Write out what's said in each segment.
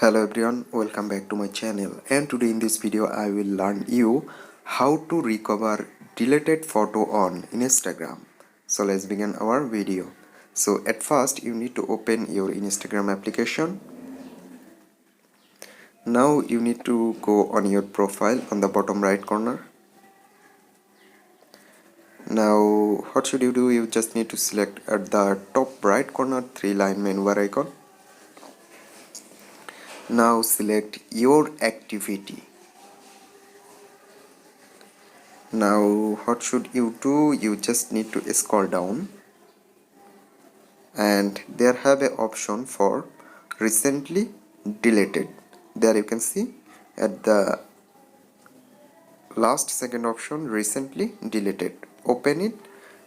Hello everyone, welcome back to my channel, and today in this video I will learn you how to recover deleted photo on Instagram. So let's begin our video. So at first you need to open your Instagram application. Now you need to go on your profile on the bottom right corner. Now what should you do? You just need to select at the top right corner 3-line menu bar icon. Now select your activity. Now what should you do? You just need to scroll down and there have a option for recently deleted. There you can see at the last second option, recently deleted. Open it.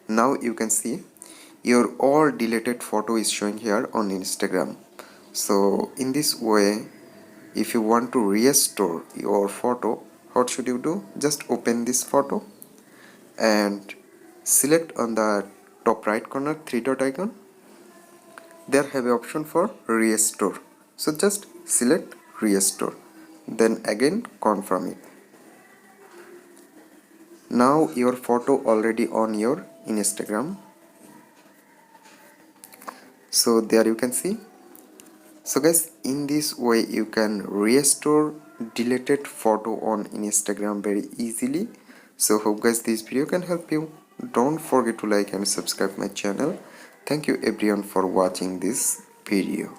Now you can see your all deleted photo is showing here on Instagram. So in this way, if you want to restore your photo, what should you do? Just open this photo and select on the top right corner 3-dot icon. There have an option for restore. So just select restore. Then again confirm it. Now your photo already on your Instagram. So there you can see. So guys, in this way you can restore deleted photo on Instagram very easily. So hope guys this video can help you. Don't forget to like and subscribe my channel. Thank you everyone for watching this video.